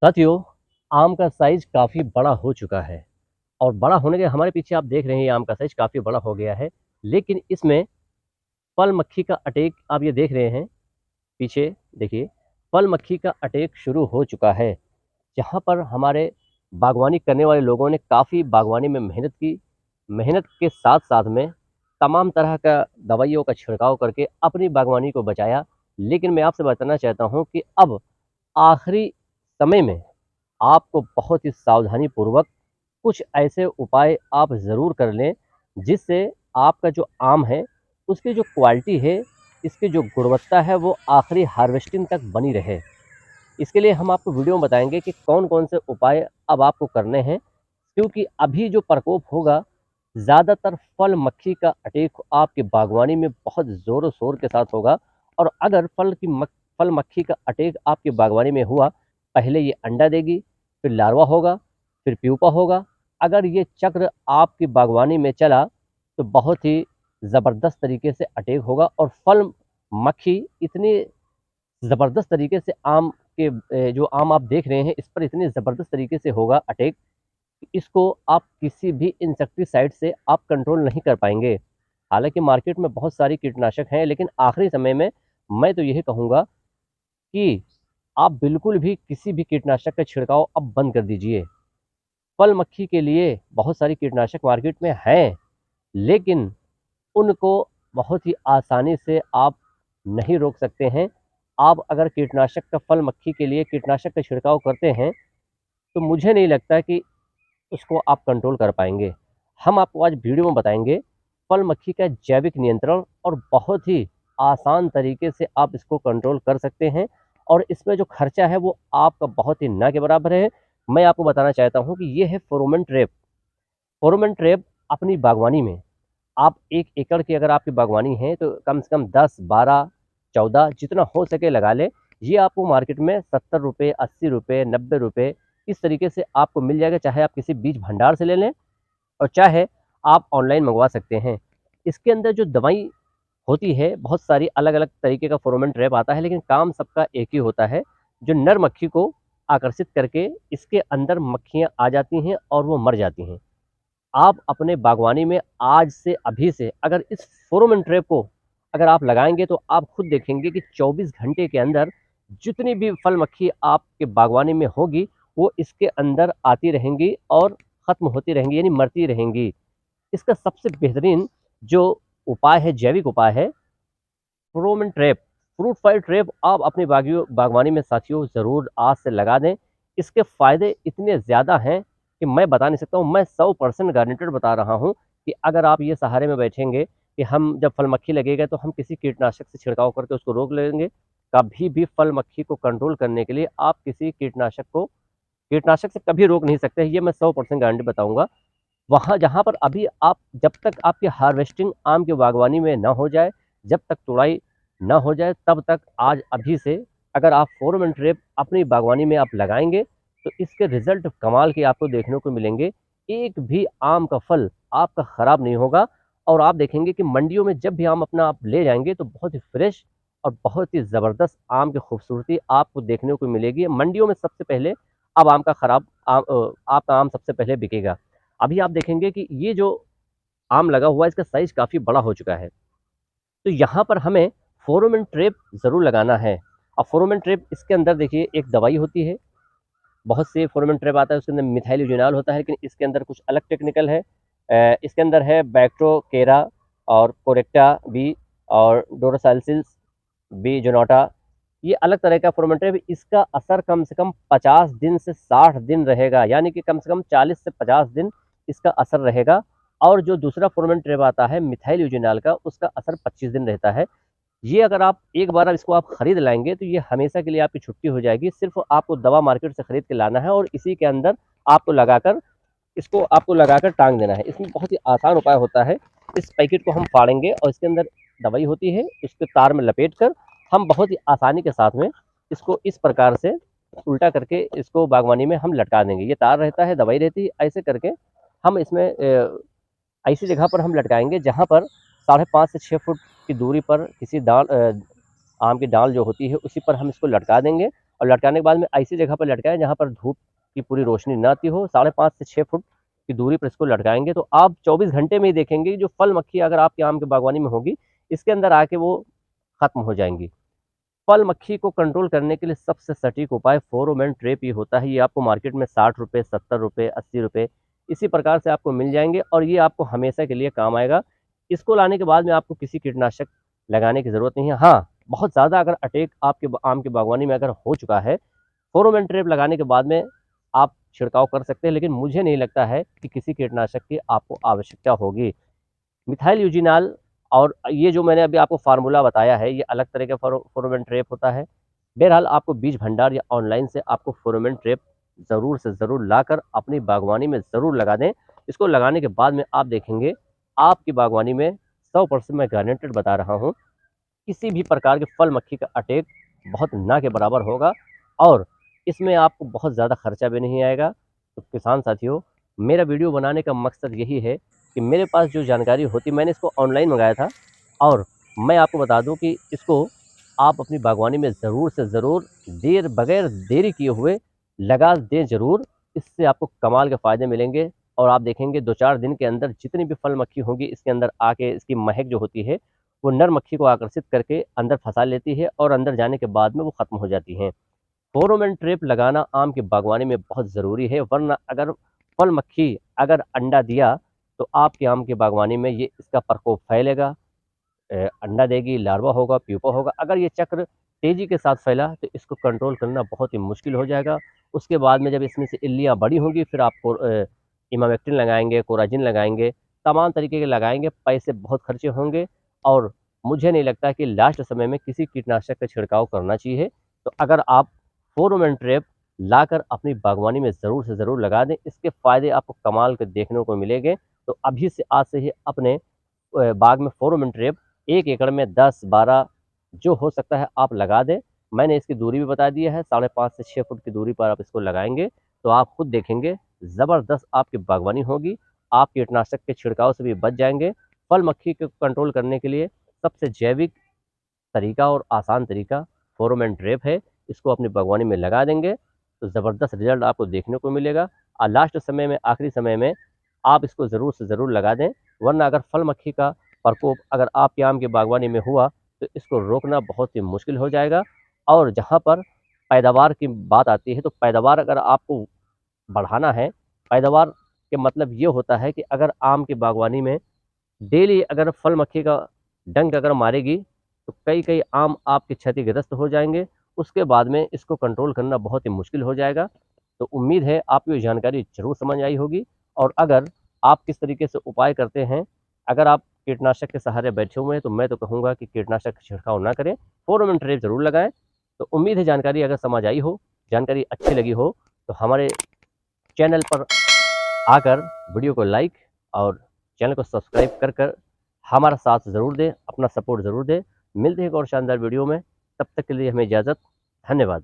साथियों, आम का साइज़ काफ़ी बड़ा हो चुका है और बड़ा होने के हमारे पीछे आप देख रहे हैं ये आम का साइज़ काफ़ी बड़ा हो गया है। लेकिन इसमें फल मक्खी का अटैक आप ये देख रहे हैं, पीछे देखिए, फल मक्खी का अटैक शुरू हो चुका है। जहाँ पर हमारे बागवानी करने वाले लोगों ने काफ़ी बागवानी में मेहनत की। मेहनत के साथ-साथ में तमाम तरह का दवाइयों का छिड़काव करके अपनी बागवानी को बचाया। लेकिन मैं आपसे बताना चाहता हूँ कि अब आखिरी समय में आपको बहुत ही सावधानीपूर्वक कुछ ऐसे उपाय आप ज़रूर कर लें, जिससे आपका जो आम है, उसकी जो क्वालिटी है, इसकी जो गुणवत्ता है, वो आखिरी हार्वेस्टिंग तक बनी रहे। इसके लिए हम आपको वीडियो में बताएँगे कि कौन-कौन से उपाय अब आपको करने हैं, क्योंकि अभी जो प्रकोप होगा, ज़्यादातर फल मक्खी का अटैक आपकी बागवानी में बहुत ज़ोरों-शोर के साथ होगा और अगर फल मक्खी का अटैक आपकी बागवानी में हुआ, पहले ये अंडा देगी, फिर लार्वा होगा, फिर प्यूपा होगा। अगर ये चक्र आपकी बागवानी में चला, तो बहुत ही ज़बरदस्त तरीके से अटैक होगा और फल मक्खी इतनी ज़बरदस्त तरीके से जो आम आप देख रहे हैं, इस पर इतनी ज़बरदस्त तरीके से होगा अटैक, इसको आप किसी भी इंसेक्टिसाइड से आप कंट्रोल नहीं कर पाएँगे। हालाँकि मार्केट में बहुत सारी कीटनाशक हैं, लेकिन आखिरी समय में मैं तो यही कहूँगा कि आप बिल्कुल भी किसी भी कीटनाशक का छिड़काव अब बंद कर दीजिए। फल मक्खी के लिए बहुत सारी कीटनाशक मार्केट में हैं, लेकिन उनको बहुत ही आसानी से आप नहीं रोक सकते हैं। आप अगर कीटनाशक का फल मक्खी के लिए कीटनाशक का छिड़काव करते हैं, तो मुझे नहीं लगता कि उसको आप कंट्रोल कर पाएँगे। हम आपको आज वीडियो में बताएँगे फल मक्खी का जैविक नियंत्रण और बहुत ही आसान तरीके से आप इसको कंट्रोल कर सकते हैं और इसमें जो खर्चा है वो आपका बहुत ही ना के बराबर है। मैं आपको बताना चाहता हूँ कि ये है फेरोमोन ट्रैप। फेरोमोन ट्रैप अपनी बागवानी में आप 1 एकड़ की अगर आपकी बागवानी है तो कम से कम 10, 12, 14 जितना हो सके लगा लें। ये आपको मार्केट में ₹70, ₹80, ₹90 इस तरीके से आपको मिल जाएगा, चाहे आप किसी बीज भंडार से ले लें और चाहे आप ऑनलाइन मंगवा सकते हैं। इसके अंदर जो दवाई होती है, बहुत सारी अलग-अलग तरीके का फेरोमोन ट्रैप आता है, लेकिन काम सबका एक ही होता है, जो नर मक्खी को आकर्षित करके इसके अंदर मक्खियाँ आ जाती हैं और वो मर जाती हैं। आप अपने बागवानी में आज से अभी से अगर इस फेरोमोन ट्रैप को अगर आप लगाएँगे तो आप खुद देखेंगे कि 24 घंटे के अंदर जितनी भी फल मक्खी आपके बागवानी में होगी, वो इसके अंदर आती रहेंगी और ख़त्म होती रहेंगी यानी मरती रहेंगी। इसका सबसे बेहतरीन जो उपाय है, जैविक उपाय है pheromone trap. Fruit fly trap आप अपनी बागवानी में साथियों ज़रूर आज से लगा दें। इसके फ़ायदे इतने ज़्यादा हैं कि मैं बता नहीं सकता हूँ। मैं 100% गारंटेड बता रहा हूँ कि अगर आप ये सहारे में बैठेंगे कि हम जब फल मक्खी लगेगा तो हम किसी कीटनाशक से छिड़काव करके उसको रोक लेंगे। कभी भी फल मक्खी को कंट्रोल करने के लिए आप किसी कीटनाशक से कभी रोक नहीं सकते। ये मैं 100% गारंटी बताऊँगा। वहाँ जहाँ पर अभी आप जब तक आपकी हार्वेस्टिंग आम की बागवानी में ना हो जाए, जब तक तुड़ाई ना हो जाए, तब तक आज अभी से अगर आप फेरोमोन ट्रैप अपनी बागवानी में आप लगाएँगे, तो इसके रिज़ल्ट कमाल के आपको देखने को मिलेंगे। एक भी आम का फल आपका खराब नहीं होगा और आप देखेंगे कि मंडियों में जब भी आम अपना आप ले जाएँगे, तो बहुत ही फ्रेश और बहुत ही ज़बरदस्त आम की खूबसूरती आपको देखने को मिलेगी। मंडियों में सबसे पहले अब आपका आम सबसे पहले बिकेगा। अभी आप देखेंगे कि ये जो आम लगा हुआ है इसका साइज़ काफ़ी बड़ा हो चुका है। तो यहाँ पर हमें फेरोमोन ट्रैप ज़रूर लगाना है। अब फेरोमोन ट्रैप इसके अंदर देखिए एक दवाई होती है, बहुत से फेरोमोन ट्रैप आता है उसके अंदर मिथाइल यूजिनॉल होता है, लेकिन इसके अंदर कुछ अलग टेक्निकल है। इसके अंदर है बैक्ट्रोकेरा और कोरेक्टा बी और डोरासाइलसिस बी जोनाटा। ये अलग तरह का फेरोमोन ट्रैप, इसका असर कम से कम 50 दिन से 60 दिन रहेगा, यानी कि कम से कम 40 से 50 दिन इसका असर रहेगा। और जो दूसरा फेरोमोन ट्रैप आता है मिथाइल यूजिनॉल का, उसका असर 25 दिन रहता है। ये अगर आप एक बार इसको आप खरीद लाएँगे तो ये हमेशा के लिए आपकी छुट्टी हो जाएगी। सिर्फ़ आपको दवा मार्केट से खरीद के लाना है और इसी के अंदर आपको लगाकर इसको आपको लगाकर टाँग देना है। इसमें बहुत ही आसान उपाय होता है। इस पैकेट को हम फाड़ेंगे और इसके अंदर दवाई होती है, इसको तार में लपेट कर हम बहुत ही आसानी के साथ में इसको इस प्रकार से उल्टा करके इसको बागवानी में हम लटका देंगे। ये तार रहता है, दवाई रहती है, ऐसे करके हम इसमें ऐसी जगह पर हम लटकाएँगे जहाँ पर साढ़े 5 से 6 फुट की दूरी पर किसी आम की डाल जो होती है उसी पर हम इसको लटका देंगे और लटकाने के बाद में ऐसी जगह पर लटकाएं जहाँ पर धूप की पूरी रोशनी ना आती हो। 5.5 से 6 फुट की दूरी पर इसको लटकाएंगे तो आप 24 घंटे में ही देखेंगे जो फल मक्खी अगर आपके आम के बागवानी में होगी इसके अंदर आके वो खत्म हो जाएंगी। फल मक्खी को कंट्रोल करने के लिए सबसे सटीक उपाय फेरोमोन ट्रैप ही होता है। ये आपको मार्केट में 60 रुपये, 70 रुपये, 80 रुपये इसी प्रकार से आपको मिल जाएंगे और ये आपको हमेशा के लिए काम आएगा। इसको लाने के बाद में आपको किसी कीटनाशक लगाने की ज़रूरत नहीं है। हाँ, बहुत ज़्यादा अगर अटैक आपके आम की बागवानी में अगर हो चुका है, फेरोमोन ट्रैप लगाने के बाद में आप छिड़काव कर सकते हैं, लेकिन मुझे नहीं लगता है कि किसी कीटनाशक की आपको आवश्यकता होगी। मिथाइल यूजिनाल और ये जो मैंने अभी आपको फार्मूला बताया है, ये अलग तरह का फेरोमोन ट्रैप होता है। बहरहाल आपको बीज भंडार या ऑनलाइन से आपको फेरोमोन ट्रैप ज़रूर से ज़रूर लाकर अपनी बागवानी में ज़रूर लगा दें। इसको लगाने के बाद में आप देखेंगे आपकी बागवानी में 100% मैं गारंटेड बता रहा हूँ, किसी भी प्रकार के फल मक्खी का अटैक बहुत ना के बराबर होगा और इसमें आपको बहुत ज़्यादा खर्चा भी नहीं आएगा। तो किसान साथियों, मेरा वीडियो बनाने का मकसद यही है कि मेरे पास जो जानकारी होती, मैंने इसको ऑनलाइन मंगाया था और मैं आपको बता दूं कि इसको आप अपनी बागवानी में ज़रूर से ज़रूर बगैर देरी किए हुए लगा दें ज़रूर। इससे आपको कमाल के फ़ायदे मिलेंगे और आप देखेंगे 2-4 दिन के अंदर जितनी भी फल मक्खी होंगी इसके अंदर आके इसकी महक जो होती है वो नर मक्खी को आकर्षित करके अंदर फंसा लेती है और अंदर जाने के बाद में वो ख़त्म हो जाती हैं। फेरोमोन ट्रैप लगाना आम की बागवानी में बहुत ज़रूरी है, वरना अगर फल मक्खी अगर अंडा दिया तो आपके आम की बागवानी में ये इसका प्रकोप फैलेगा। अंडा देगी, लार्वा होगा, प्यूपा होगा। अगर ये चक्र तेज़ी के साथ फैला तो इसको कंट्रोल करना बहुत ही मुश्किल हो जाएगा। उसके बाद में जब इसमें से इल्लियाँ बड़ी होंगी फिर आप इमामेक्टिन लगाएंगे, कोराजिन लगाएंगे, तमाम तरीके के लगाएंगे, पैसे बहुत खर्चे होंगे और मुझे नहीं लगता कि लास्ट समय में किसी कीटनाशक का छिड़काव करना चाहिए। तो अगर आप फेरोमोन ट्रैप लाकर अपनी बागवानी में ज़रूर से ज़रूर लगा दें, इसके फ़ायदे आपको कमाल के देखने को मिलेंगे। तो अभी से आज से ही अपने बाग में फेरोमोन ट्रैप 1 एकड़ में 10-12 जो हो सकता है आप लगा दें। मैंने इसकी दूरी भी बता दिया है, 5.5 से 6 फुट की दूरी पर आप इसको लगाएंगे तो आप खुद देखेंगे ज़बरदस्त आपकी बागवानी होगी। आप कीटनाशक के छिड़काव से भी बच जाएंगे। फल मक्खी को कंट्रोल करने के लिए सबसे जैविक तरीका और आसान तरीका फेरोमोन ट्रैप है। इसको अपनी बागवानी में लगा देंगे तो ज़बरदस्त रिजल्ट आपको देखने को मिलेगा और लास्ट समय में, आखिरी समय में आप इसको ज़रूर से ज़रूर लगा दें, वरना अगर फल मक्खी का प्रकोप अगर आपके आम की बागवानी में हुआ तो इसको रोकना बहुत ही मुश्किल हो जाएगा। और जहाँ पर पैदावार की बात आती है तो पैदावार अगर आपको बढ़ाना है, पैदावार के मतलब ये होता है कि अगर आम की बागवानी में डेली अगर फल मक्खी का डंक अगर मारेगी तो कई आम आपके क्षतिग्रस्त हो जाएंगे। उसके बाद में इसको कंट्रोल करना बहुत ही मुश्किल हो जाएगा। तो उम्मीद है आपको ये जानकारी ज़रूर समझ आई होगी और अगर आप किस तरीके से उपाय करते हैं, अगर आप कीटनाशक के सहारे बैठे हुए हैं तो मैं तो कहूँगा कि कीटनाशक का छिड़काव ना करें, फेरोमोन ट्रैप ज़रूर लगाएं। तो उम्मीद है जानकारी अगर समझ आई हो, जानकारी अच्छी लगी हो तो हमारे चैनल पर आकर वीडियो को लाइक और चैनल को सब्सक्राइब कर हमारा साथ ज़रूर दें, अपना सपोर्ट ज़रूर दें। मिलते हैं एक और शानदार वीडियो में, तब तक के लिए हमें इजाज़त। धन्यवाद।